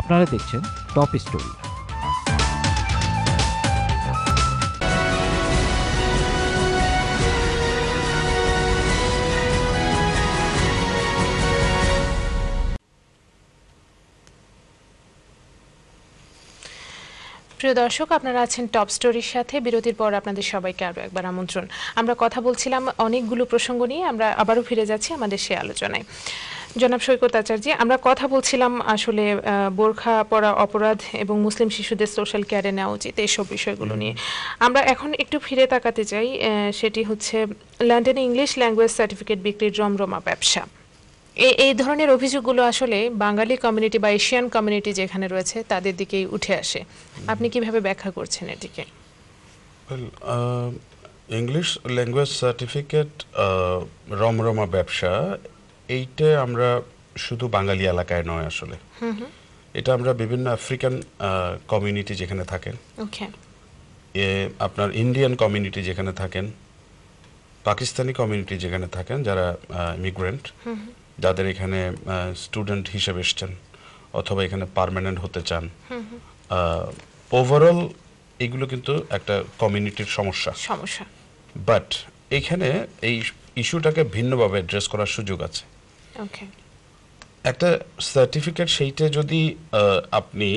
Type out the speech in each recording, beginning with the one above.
আপনারা দেখছেন top story. প্রিয় দর্শক, আপনারা আছেন টপ স্টোরির সাথে। বিরতির পর আপনাদের সবাইকে আরও একবার আমন্ত্রণ। আমরা কথা বলছিলাম অনেকগুলো প্রসঙ্গ নিয়ে, আমরা আবারও ফিরে যাচ্ছি আমাদের সেই আলোচনায়। জনাব সৈকত আচার্য, আমরা কথা বলছিলাম আসলে বোরখা পরা অপরাধ এবং মুসলিম শিশুদের সোশ্যাল কেয়ারে নেওয়া উচিত এইসব বিষয়গুলো নিয়ে। আমরা এখন একটু ফিরে তাকাতে চাই, সেটি হচ্ছে লন্ডনে ইংলিশ ল্যাঙ্গুয়েজ সার্টিফিকেট বিক্রির রমরমা ব্যবসা। এই ধরনের অভিযোগগুলো আসলে বাঙালি কমিউনিটি বা এশিয়ান কমিউনিটি যেখানে রয়েছে তাদের দিকেই উঠে আসে। আপনি কিভাবে ব্যাখ্যা করছেন এটিকে? ইংলিশ ল্যাঙ্গুয়েজ সার্টিফিকেট রমরমা ব্যবসা, এইটা আমরা শুধু বাঙালি এলাকায় নয়, আসলে এটা আমরা বিভিন্ন আফ্রিকান কমিউনিটি যেখানে থাকেন, আপনার ইন্ডিয়ান কমিউনিটি যেখানে থাকেন, পাকিস্তানি কমিউনিটি যেখানে থাকেন, যারা ইমিগ্রেন্ট, যাদের এখানে স্টুডেন্ট হিসেবে এসছেন অথবা এখানে পার্মানেন্ট হতে চান, ওভারঅল এগুলো কিন্তু একটা কমিউনিটির সমস্যা। বাট এখানে এই ইস্যুটাকে ভিন্নভাবে অ্যাড্রেস করার সুযোগ আছে। একটা সার্টিফিকেট, সেইটা যদি আপনি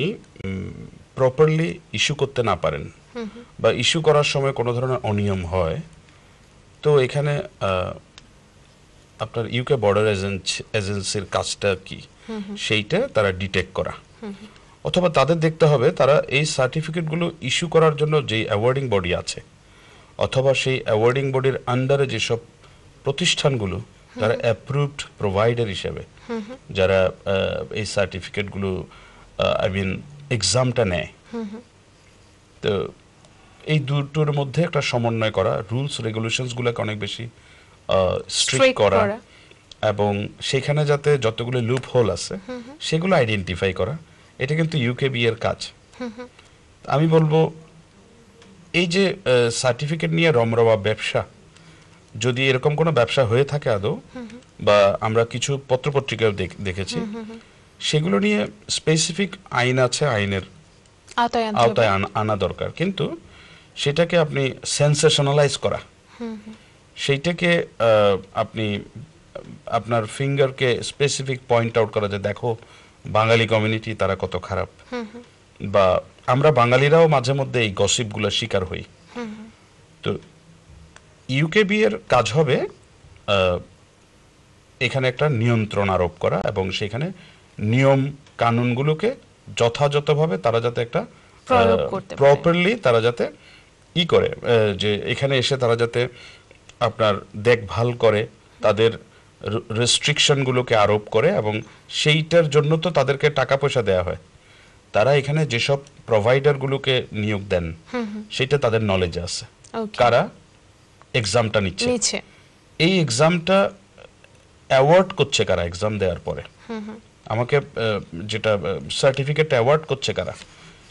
প্রপারলি ইস্যু করতে না পারেন বা ইস্যু করার সময় কোনো ধরনের অনিয়ম হয়, তো এখানে আপনার ইউকে বর্ডার এজেন্সির কাজটা কি, সেইটা তারা ডিটেক্ট করা, অথবা তাদের দেখতে হবে তারা এই সার্টিফিকেটগুলো ইস্যু করার জন্য যে অ্যাওয়ার্ডিং বডি আছে, অথবা সেই অ্যাওয়ার্ডিং বডির আন্ডারে যেসব প্রতিষ্ঠানগুলো যারা অ্যাপ্রুভড প্রোভাইডার হিসেবে, যারা এই সার্টিফিকেটগুলো এক্সামটা নেয়, তো এই দুটোর মধ্যে একটা সমন্বয় করা, রুলস রেগুলেশনসগুলোকে অনেক বেশি স্ট্রিক্ট করা, এবং সেখানে যাতে যতগুলো লুপ হোল আছে সেগুলো আইডেন্টিফাই করা, এটা কিন্তু ইউকেবি এর কাজ। আমি বলবো এই যে সার্টিফিকেট নিয়ে রমরমা ব্যবসা, যদি এরকম কোনো ব্যবসা হয়ে থাকে আদৌ, বা আমরা কিছু পত্রপত্রিকাও দেখেছি, সেগুলো নিয়ে স্পেসিফিক আইন আছে, আইনের আওতায় আনা দরকার। কিন্তু সেটাকে আপনি সেন্সেশনালাইজ করা, সেইটাকে আপনি আপনার ফিঙ্গারকে স্পেসিফিক পয়েন্ট আউট করা, যে দেখো বাঙালি কমিউনিটি তারা কত খারাপ, বা আমরা বাঙালিরাও মাঝে মধ্যে এই গসিপগুলো শিকার হই। তো ইউকেবি এর কাজ হবে এখানে একটা নিয়ন্ত্রণ আরোপ করা, এবং সেখানে নিয়ম কানুনগুলোকে যথাযথভাবে তারা যাতে একটা প্রপারলি তারা যাতে করে, যে এখানে এসে তারা যাতে আপনার দেখভাল করে, তাদের রেস্ট্রিকশনগুলোকে আরোপ করে, এবং সেইটার জন্য তো তাদেরকে টাকা পয়সা দেয়া হয়। তারা এখানে যেসব প্রোভাইডারগুলোকে নিয়োগ দেন, সেটা তাদের নলেজে আছে, কারা এক্সামটা নিচ্ছে, এই এক্সামটা অ্যাওয়ার্ড করছে কারা, এক্সাম দেওয়ার পরে আমাকে যেটা সার্টিফিকেট অ্যাওয়ার্ড করছে কারা,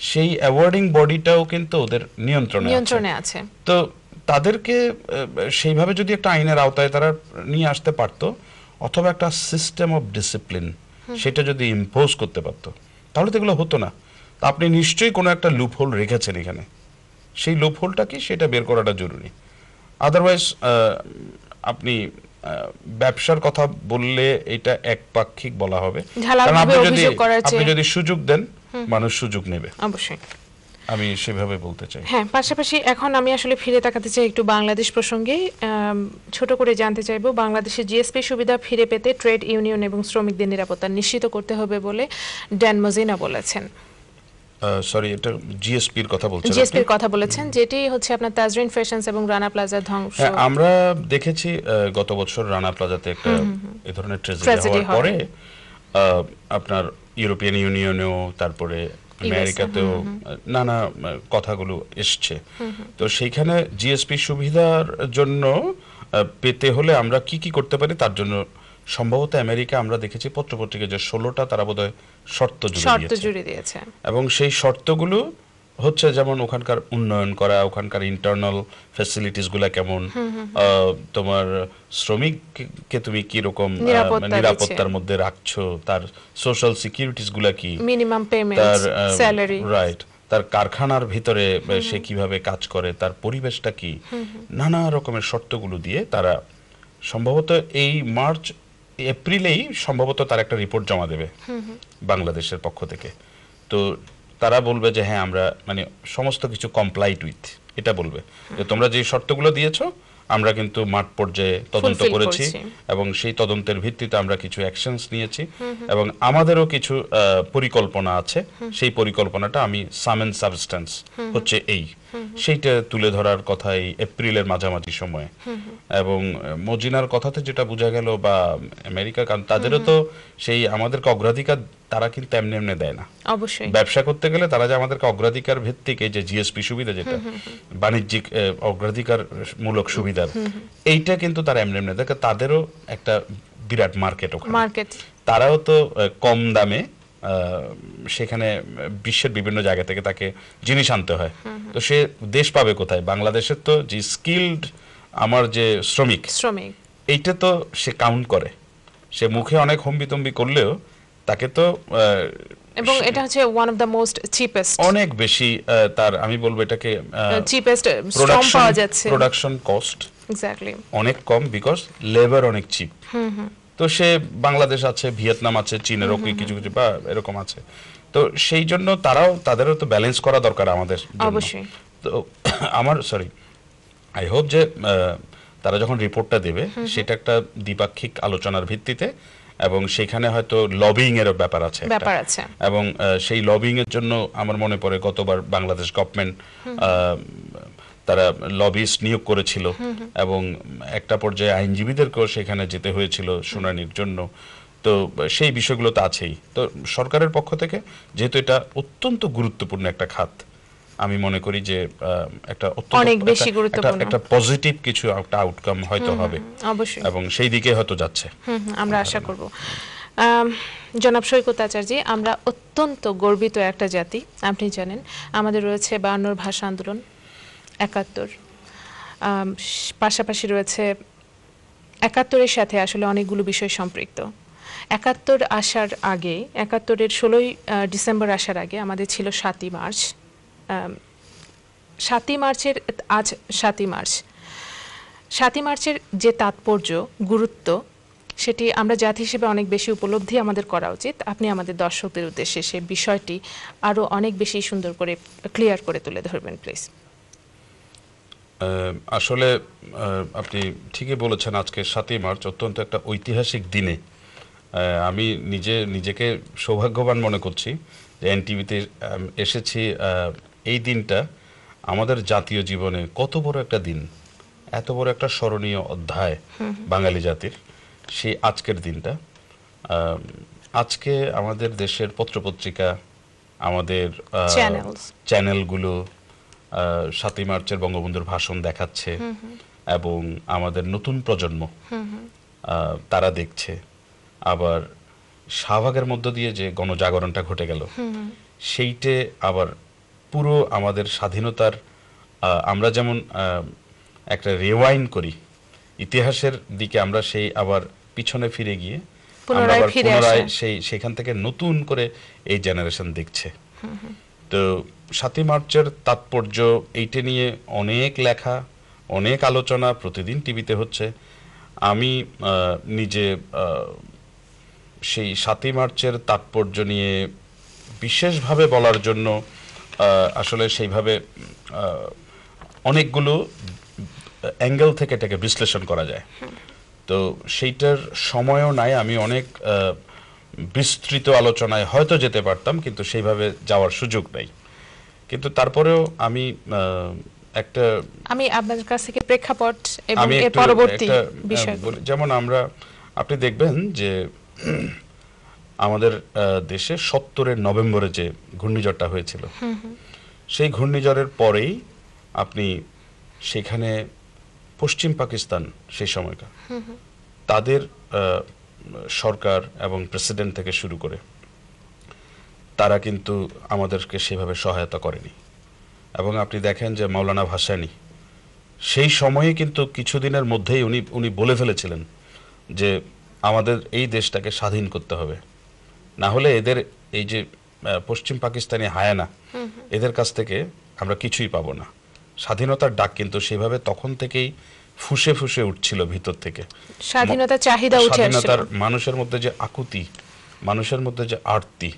সেই অ্যাওয়ার্ডিং বডিটাও কিন্তু ওদের নিয়ন্ত্রণে আছে। তো তাদেরকে সেইভাবে যদি একটা আইনের আওতায় তারা নিয়ে আসতে পারতো, অথবা একটা সিস্টেম অফ ডিসিপ্লিন সেটা যদি ইম্পোজ করতে পারতো, তাহলে তো এগুলো হতো না। আপনি নিশ্চয়ই কোনো একটা লুপ হোল রেখেছেন এখানে, সেই লুপ হোলটা কি সেটা বের করাটা জরুরি। আদারওয়াইজ আপনি ব্যবসার কথা বললে এটা একপাক্ষিক বলা হবে, কারণ আপনি যদি সুযোগ দেন, মানুষ সুযোগ নেবে। অবশ্যই আমি সেভাবে বলতে চাই। হ্যাঁ, পাশাপাশি এখন আমি আসলে ফিরে তাকাতে চাই একটু বাংলাদেশ প্রসঙ্গে। ছোট করে জানতে চাইবো, বাংলাদেশের জিএসপি সুবিধা ফিরে পেতে ট্রেড ইউনিয়ন এবং শ্রমিকদের নিরাপত্তা নিশ্চিত করতে হবে বলে ড্যান মজিনা বলেছেন। সরি, এটা জিএসপির কথা বলছেন? জিএসপির কথা বলেছেন, যেটি হচ্ছে আপনার তাজরিন ফ্যাশনস এবং রানা প্লাজা ধ্বংস। আমরা দেখেছি গত বছর রানা প্লাজাতে একটা এই ধরনের ট্র্যাজেডি হওয়ার পরে আপনার ইউরোপিয়ান ইউনিয়নেও, তারপরে আমেরিকাতেও নানা কথাগুলো এসছে। তো সেইখানে জিএসপি সুবিধার জন্য পেতে হলে আমরা কি কি করতে পারি, তার জন্য সম্ভবত আমেরিকা আমরা দেখেছি পত্রপত্রিকা যে 16টা তারা বোধহয় শর্ত জুড়ে দিয়েছে, এবং সেই শর্তগুলো হচ্ছে যেমন ওখানকার উন্নয়ন করা, ওখানকার ইন্টারনাল ফ্যাসিলিটিস গুলা কেমন, তোমার শ্রমিককে তুমি কি রকম নিরাপত্তার মধ্যে রাখছো, তার সোশ্যাল সিকিউরিটিস গুলা কি, মিনিমাম পেমেন্ট, স্যালারি, রাইট, তার কারখানার ভিতরে সে কিভাবে কাজ করে, তার পরিবেশটা কি, নানা রকমের শর্তগুলো দিয়ে তারা সম্ভবত এই মার্চ এপ্রিলেই সম্ভবত তার একটা রিপোর্ট জমা দেবে বাংলাদেশের পক্ষ থেকে। তো তারা বলবে যে হ্যাঁ আমরা মানে সমস্ত কিছু কমপ্লাইড উইথ, এটা বলবে যে তোমরা যে শর্তগুলো দিয়েছো আমরা কিন্তু মাঠ পর্যায়ে তদন্ত করেছি এবং সেই তদন্তের ভিত্তিতে আমরা কিছু অ্যাকশনস নিয়েছি এবং আমাদেরও কিছু পরিকল্পনা আছে, সেই পরিকল্পনাটা আমি সাম এন্ড সাবস্টেন্স হচ্ছে এই সেইটা তুলে ধরার কথা এই এপ্রিলের মাঝামাঝি সময়ে। এবং মজিনার কথাতে যেটা বোঝা গেল বা আমেরিকা, কারণ তাদেরও তো সেই আমাদেরকে অগ্রাধিকার তারা কিন্তু এমনি এমনি দেয় না। অবশ্যই ব্যবসা করতে গেলে তারা যে আমাদেরকে অগ্রাধিকার ভিত্তিক এই যে জিএসপি সুবিধা, যেটা বাণিজ্যিক অগ্রাধিকার মূলক সুবিধা, এইটা কিন্তু তারা এমনি এমনি দেয়। তাদেরও একটা বিরাট মার্কেট ওখানে, তারাও তো কম দামে সেখানে বিশ্বের বিভিন্ন জায়গা থেকে তাকে জিনিস আনতে হয়। তো সে দেশ পাবে কোথায়? বাংলাদেশের তো যে স্কিলড আমার যে শ্রমিক এইটা তো সে কাউন্ট করে, সে মুখে অনেক হম্বিতম্বি করলেও তাকে তো এবং এটা হচ্ছে one of the most cheapest, অনেক বেশি তার আমি বলবো এটাকে চিপেস্ট শ্রম পাওয়া যাচ্ছে, প্রোডাকশন কস্ট এক্স্যাক্টলি অনেক কম, বিকজ লেবার অনেক চিপ। তো সে বাংলাদেশ আছে, ভিয়েতনাম আছে, চীনেরও কিছু কিছু বা এরকম আছে। তো সেই জন্য তাদেরও তো ব্যালেন্স করা দরকার আমাদের অবশ্যই। তো আমার আই হোপ যে তারা যখন রিপোর্টটা দেবে সেটা একটা দ্বিপাক্ষিক আলোচনার ভিত্তিতে, এবং সেখানে হয়তো লবিং এর ব্যাপার আছে এবং সেই লবিং এর জন্য আমার মনে পড়ে গতবার বাংলাদেশ গভর্নমেন্ট তারা লবিস্ট নিয়োগ করেছিল এবং একটা পর্যায়ে আইনজীবীদেরকেও সেখানে যেতে হয়েছিল শুনানির জন্য। তো সেই বিষয়গুলো তো আছেই। তো সরকারের পক্ষ থেকে যেহেতু এটা অত্যন্ত গুরুত্বপূর্ণ একটা খাত, আমি মনে করি যে একটা অনেক বেশি গুরুত্বপূর্ণ একটা পজিটিভ কিছু একটা আউটকাম হয়তো হবে অবশ্যই, এবং সেই দিকে হয়তো যাচ্ছে আমরা আশা করব। জনাব সৈকত আচার্য, আমরা অত্যন্ত গর্বিত একটা জাতি। আপনি জানেন আমাদের রয়েছে 52 ভাষা আন্দোলন, 71, পাশাপাশি রয়েছে 71-এর সাথে আসলে অনেকগুলো বিষয় সম্পৃক্ত। 71 আসার আগে, 71-এর 16ই ডিসেম্বর আসার আগে আমাদের ছিল 7ই মার্চ। 7ই মার্চের আজ 7ই মার্চ, 7ই মার্চের যে তাৎপর্য, গুরুত্ব, সেটি আমরা জাতি হিসেবে অনেক বেশি উপলব্ধি আমাদের করা উচিত। আপনি আমাদের দর্শকদের উদ্দেশ্যে সেই বিষয়টি আরো অনেক বেশি সুন্দর করে ক্লিয়ার করে তুলে ধরবেন প্লিজ। আসলে আপনি ঠিকই বলেছেন, আজকে 7ই মার্চ অত্যন্ত একটা ঐতিহাসিক দিনে আমি নিজেকে সৌভাগ্যবান মনে করছি যে এনটিভিতে এসেছি। এই দিনটা আমাদের জাতীয় জীবনে কত বড় একটা দিন, এত বড় একটা স্মরণীয় অধ্যায় বাঙালি জাতির, সেই আজকের দিনটা। আজকে আমাদের দেশের পত্রপত্রিকা, আমাদের চ্যানেলগুলো 7ই মার্চের বঙ্গবন্ধুর ভাষণ দেখাচ্ছে এবং আমাদের নতুন প্রজন্ম তারা দেখছে। আবার শাহবাগের মধ্য দিয়ে যে গণজাগরণটা ঘটে গেল, সেইটে আবার পুরো আমাদের স্বাধীনতার আমরা যেমন একটা রিওয়াইন্ড করি ইতিহাসের দিকে, আমরা সেই আবার পিছনে ফিরে গিয়ে পুনরায় সেখান থেকে নতুন করে এই জেনারেশন দেখছে। তো 7ই মার্চের তাৎপর্য এইটা নিয়ে অনেক লেখা, অনেক আলোচনা প্রতিদিন টিভিতে হচ্ছে। আমি নিজে সেই 7ই মার্চের তাৎপর্য নিয়ে বিশেষভাবে বলার জন্য আসলে সেইভাবে অনেকগুলো অ্যাঙ্গেল থেকে এটাকে বিশ্লেষণ করা যায়। তো সেইটার সময়ও নাই, আমি অনেক বিস্তৃত আলোচনায় হয়তো যেতে পারতাম, কিন্তু সেইভাবে যাওয়ার সুযোগ নাই। কিন্তু তারপরেও আমি আপনাদের কাছ থেকে প্রেক্ষাপট এবং এর পরবর্তী বিষয়, যেমন আপনি দেখবেন যে আমাদের দেশে 70-এর নভেম্বরে যে ঘূর্ণিঝড়টা হয়েছিল, সেই ঘূর্ণিঝড়ের পরেই আপনি সেখানে পশ্চিম পাকিস্তান সেই সময়কার তাদের সরকার এবং প্রেসিডেন্ট থেকে শুরু করে তারা কিন্তু আমাদেরকে সেভাবে সহায়তা করেনি। এবং আপনি দেখেন যে মাওলানা ভাসানী সেই সময়ে কিন্তু কিছুদিনের মধ্যেই উনি বলে ফেলেছিলেন যে আমাদের এই দেশটাকে স্বাধীন করতে হবে, না হলে এদের এই যে পশ্চিম পাকিস্তানি হায়ানা এদের কাছ থেকে আমরা কিছুই পাবো না। স্বাধীনতার ডাক কিন্তু সেভাবে তখন থেকেই ফুসে ফুসে উঠছিল ভিতর থেকে, স্বাধীনতার চাহিদা উঠে আসছিল, স্বাধীনতার মানুষের মধ্যে যে আকুতি, মানুষের মধ্যে যে আরতি,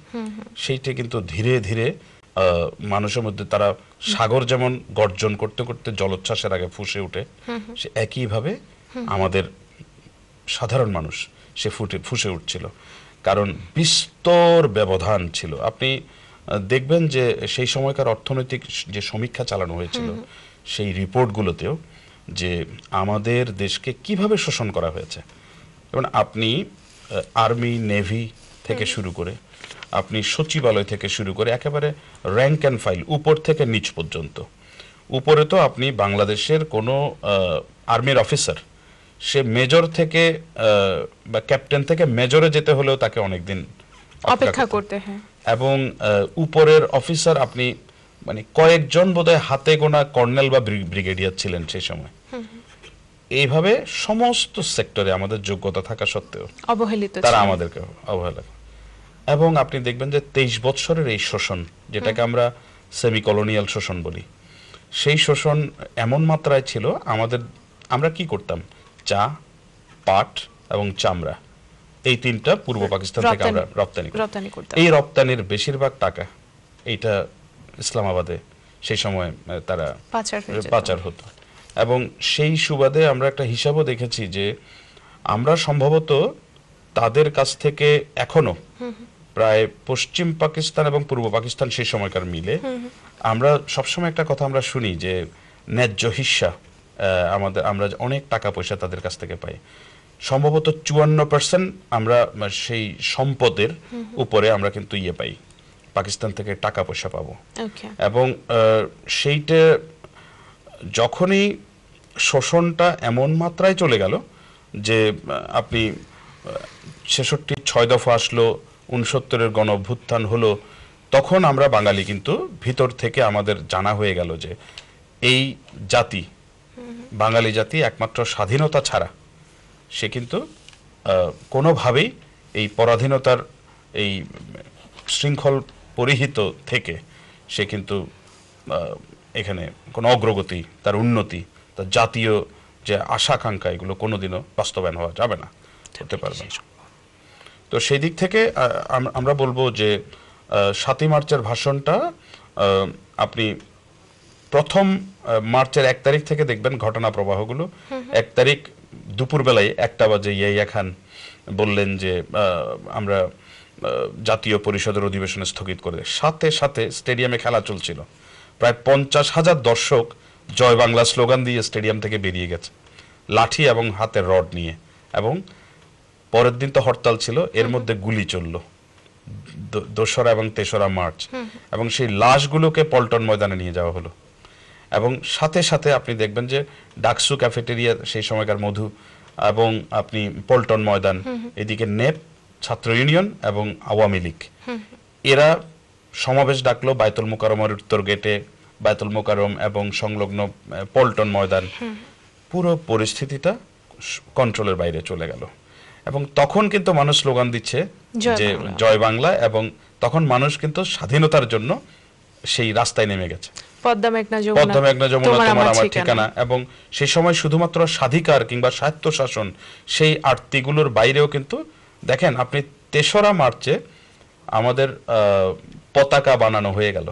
সেইটা কিন্তু ধীরে ধীরে মানুষের মধ্যে তারা সাগর যেমন গর্জন করতে করতে জলোচ্ছ্বাসের আগে ফুসে উঠে, সে একইভাবে আমাদের সাধারণ মানুষ সে ফুসে উঠছিল। কারণ বিস্তর ব্যবধান ছিল। আপনি দেখবেন যে সেই সময়কার অর্থনৈতিক যে সমীক্ষা চালানো হয়েছিল সেই রিপোর্টগুলোতেও যে আমাদের দেশকে কিভাবে শোষণ করা হয়েছে, যেমন আপনি আর্মি নেভি থেকে শুরু করে, আপনি সচিবালয় থেকে শুরু করে একেবারে র্যাঙ্ক অ্যান্ড ফাইল উপর থেকে নিচ পর্যন্ত, উপরে তো আপনি বাংলাদেশের কোনো আর্মির অফিসার সে মেজর থেকে বা ক্যাপ্টেন থেকে মেজরে যেতে হলেও তাকে অনেকদিন অপেক্ষা করতে হয়, এবং উপরের অফিসার আপনি মানে কয়েকজন বোধহয় হাতে গোনা কর্নেল বা ব্রিগেডিয়ার ছিলেন সেই সময়। এইভাবে সমস্ত সেক্টরে আমাদের যোগ্যতা থাকা সত্ত্বেও অবহেলিত তারা আমাদেরকে অবহেলা। এবং আপনি দেখবেন যে 23 বছরের এই শোষণ, যেটাকে আমরা সেমি কলোনিয়াল শোষণ বলি, সেই শোষণ এমন মাত্রায় ছিল আমরা কি করতাম, চা, পাট এবং চামড়া, এই তিনটা পূর্ব পাকিস্তান থেকে আমরা রপ্তানি করতাম। এই রপ্তানির বেশিরভাগ টাকা এইটা ইসলামাবাদে সেই সময় তারা পাচার হতো। এবং সেই সুবাদে আমরা একটা হিসাবও দেখেছি যে আমরা সম্ভবত তাদের কাছ থেকে এখনো প্রায় পশ্চিম পাকিস্তান এবং পূর্ব পাকিস্তান সেই সময়কার মিলে আমরা সবসময় একটা কথা আমরা শুনি যে ন্যায্য হিস্সা আমরা অনেক টাকা পয়সা তাদের কাছ থেকে পাই। সম্ভবত 54% আমরা সেই সম্পদের উপরে আমরা কিন্তু পাই, পাকিস্তান থেকে টাকা পয়সা পাবো। এবং সেইটা যখনই শোষণটা এমন মাত্রায় চলে গেল যে আপনি 66 6 দফা আসলো, 69-এর গণ অভ্যুত্থান হলো, তখন আমরা বাঙালি কিন্তু ভিতর থেকে আমাদের জানা হয়ে গেল যে এই জাতি, বাঙালি জাতি একমাত্র স্বাধীনতা ছাড়া সে কিন্তু কোনোভাবেই এই পরাধীনতার এই শৃঙ্খল পরিহিত থেকে সে কিন্তু এখানে কোনো অগ্রগতি, তার উন্নতি, তার জাতীয় যে আশাকাঙ্ক্ষা, এগুলো কোনোদিনও বাস্তবায়ন হওয়া যাবে না, করতে পারবে না। তো সেই দিক থেকে আমরা বলবো যে 7ই মার্চের ভাষণটা আপনি প্রথম মার্চের 1 তারিখ থেকে দেখবেন ঘটনা প্রবাহগুলো। 1 তারিখ দুপুরবেলায় 1টা বাজে ইয়াহিয়া খান বললেন যে আমরা জাতীয় পরিষদের অধিবেশন স্থগিত করে দেয়। সাথে সাথে স্টেডিয়ামে খেলা চলছিল, প্রায় 50,000 দর্শক জয় বাংলা স্লোগান দিয়ে স্টেডিয়াম থেকে বেরিয়ে গেছে, লাঠি এবং হাতের রড নিয়ে। এবং পরের দিন তো হরতাল ছিল, এর মধ্যে গুলি চলল 2রা এবং 3রা মার্চ, এবং সেই লাশগুলোকে পল্টন ময়দানে নিয়ে যাওয়া হলো। এবং সাথে সাথে আপনি দেখবেন যে ডাকসু ক্যাফেটেরিয়া সেই সময়কার মধু, এবং আপনি পল্টন ময়দান, এদিকে নেপ, ছাত্র ইউনিয়ন এবং আওয়ামী লীগ, এরা সমাবেশ ডাকলো বায়তুল মোকাররমের উত্তর গেটে, বায়তুল মোকাররম এবং সংলগ্ন পল্টন ময়দান। পুরো পরিস্থিতিটা কন্ট্রোলের বাইরে চলে গেল। এবং তখন কিন্তু মানুষ স্লোগান দিচ্ছে যে জয় বাংলা, এবং তখন মানুষ কিন্তু স্বাধীনতার জন্য সেই রাস্তায় নেমে গেছে। পদ্মা মেঘনা যমুনা তোমার আমার ঠিকানা। এবং সেই সময় শুধুমাত্র স্বাধিকার কিংবা স্বায়ত্তশাসন সেই আরতিগুলোর বাইরেও কিন্তু দেখেন আপনি 3রা মার্চে আমাদের পতাকা বানানো হয়ে গেল,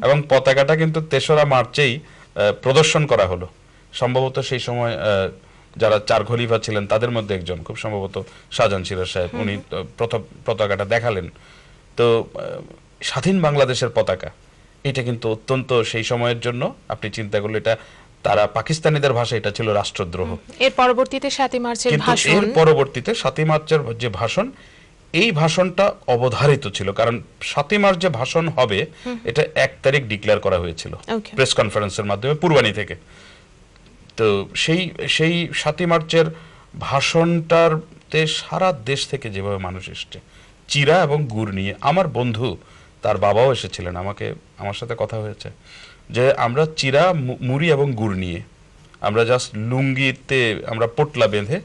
এবং পতাকাটা কিন্তু 3রা মার্চেই প্রদর্শন করা হলো। সম্ভবত সেই সময় যারা 4 খলিফা ছিলেন তাদের মধ্যে একজন, খুব সম্ভবত শাহজাহান সিরাজ সাহেব, উনি প্রথম পতাকাটা দেখালেন। তো স্বাধীন বাংলাদেশের পতাকা, এটা কিন্তু অত্যন্ত সেই সময়ের জন্য আপনি চিন্তা করলে এটা তারা পাকিস্তানিদের ভাষা এটা ছিল রাষ্ট্রদ্রোহ। এর পরবর্তীতে 7ই মার্চের ভাষণ, এর পরবর্তীতে 7ই মার্চের যে ভাষণ, এই ভাষণটা অবধারিত ছিল, কারণ 7ই মার্চ যে ভাষণ হবে এটা 1 তারিখ ডিক্লেয়ার করা হয়েছিল প্রেস কনফারেন্সের মাধ্যমে পূর্বানী থেকে। তো সেই 7ই মার্চের ভাষণটাতে সারা দেশ থেকে যেভাবে মানুষ এসছে চিরা এবং গুড় নিয়ে, আমার বন্ধু তার বাবাও এসেছিলেন, আমার সাথে কথা হয়েছে, যে আমরা চিরা মুড়ি এবং গুড় নিয়ে আমরা জাস্ট লুঙ্গিতে আমরা পোটলা বেঁধে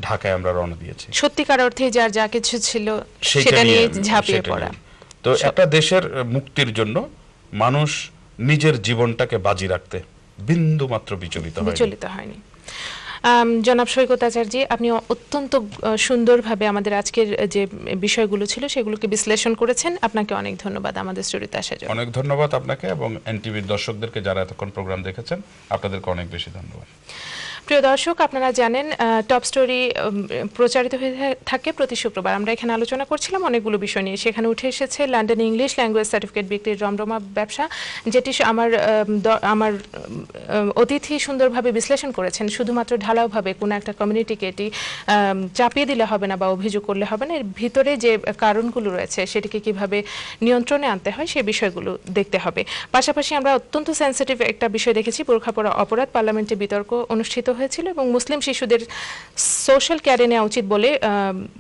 ঢাকায় আমরা রওনা দিয়েছি, সত্যিকার অর্থে যার যা কিছু ছিল সেটা নিয়ে ঝাঁপিয়ে পড়া। তো একটা দেশের মুক্তির জন্য মানুষ নিজের জীবনটাকে বাজি রাখতে বিন্দু মাত্র বিচলিত হয়নি। জনাব সৈকত আচার্য, আপনি অত্যন্ত সুন্দরভাবে আমাদের আজকের যে বিষয়গুলো ছিল সেগুলোকে বিশ্লেষণ করেছেন। আপনাকে অনেক ধন্যবাদ আমাদের স্টুডিওতে আসার জন্য। অনেক ধন্যবাদ আপনাকে এবং এনটিভির দর্শকদেরকে যারা এতক্ষণ প্রোগ্রাম দেখেছেন, আপনাদেরকে অনেক বেশি ধন্যবাদ। প্রিয় দর্শক, আপনারা জানেন টপ স্টোরি প্রচারিত হয়ে থাকে প্রতি শুক্রবার। আমরা এখানে আলোচনা করছিলাম অনেকগুলো বিষয় নিয়ে। সেখানে উঠে এসেছে লন্ডন ইংলিশ ল্যাঙ্গুয়েজ সার্টিফিকেট বিক্রির রমরমা ব্যবসা, যেটি আমার অতিথি সুন্দরভাবে বিশ্লেষণ করেছেন। শুধুমাত্র ঢালাওভাবে কোনো একটা কমিউনিটিকে এটি চাপিয়ে দিলে হবে না বা অভিযোগ করলে হবে না, এর ভিতরে যে কারণগুলো রয়েছে সেটিকে কিভাবে নিয়ন্ত্রণে আনতে হয় সেই বিষয়গুলো দেখতে হবে। পাশাপাশি আমরা অত্যন্ত সেন্সিটিভ একটা বিষয় দেখেছি, বোরখা পরা অপরাধ। পার্লামেন্টে বিতর্ক অনুষ্ঠিত হয়েছিল এবং মুসলিম শিশুদের সোশ্যাল কেয়ারে নেওয়া উচিত বলে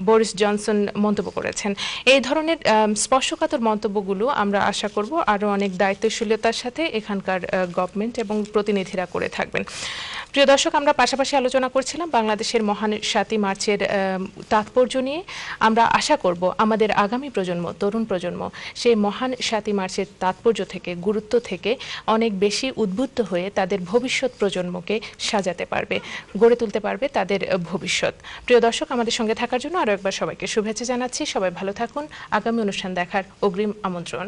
বরিস জনসন মন্তব্য করেছেন। এই ধরনের স্পর্শকাতর মন্তব্যগুলো আমরা আশা করব আরও অনেক দায়িত্বশীলতার সাথে এখানকার গভর্নমেন্ট এবং প্রতিনিধিরা করে থাকবেন। প্রিয় দর্শক, আমরা পাশাপাশি আলোচনা করছিলাম বাংলাদেশের মহান ৭ই মার্চের তাৎপর্য নিয়ে। আমরা আশা করব আমাদের আগামী প্রজন্ম, তরুণ প্রজন্ম সেই মহান ৭ই মার্চের তাৎপর্য থেকে, গুরুত্ব থেকে অনেক বেশি উদ্বুদ্ধ হয়ে তাদের ভবিষ্যৎ প্রজন্মকে সাজাতে পারবে, গড়ে তুলতে পারবে তাদের ভবিষ্যৎ। প্রিয় দর্শক, আমাদের সঙ্গে থাকার জন্য আরও একবার সবাইকে শুভেচ্ছা জানাচ্ছি। সবাই ভালো থাকুন। আগামী অনুষ্ঠান দেখার অগ্রিম আমন্ত্রণ।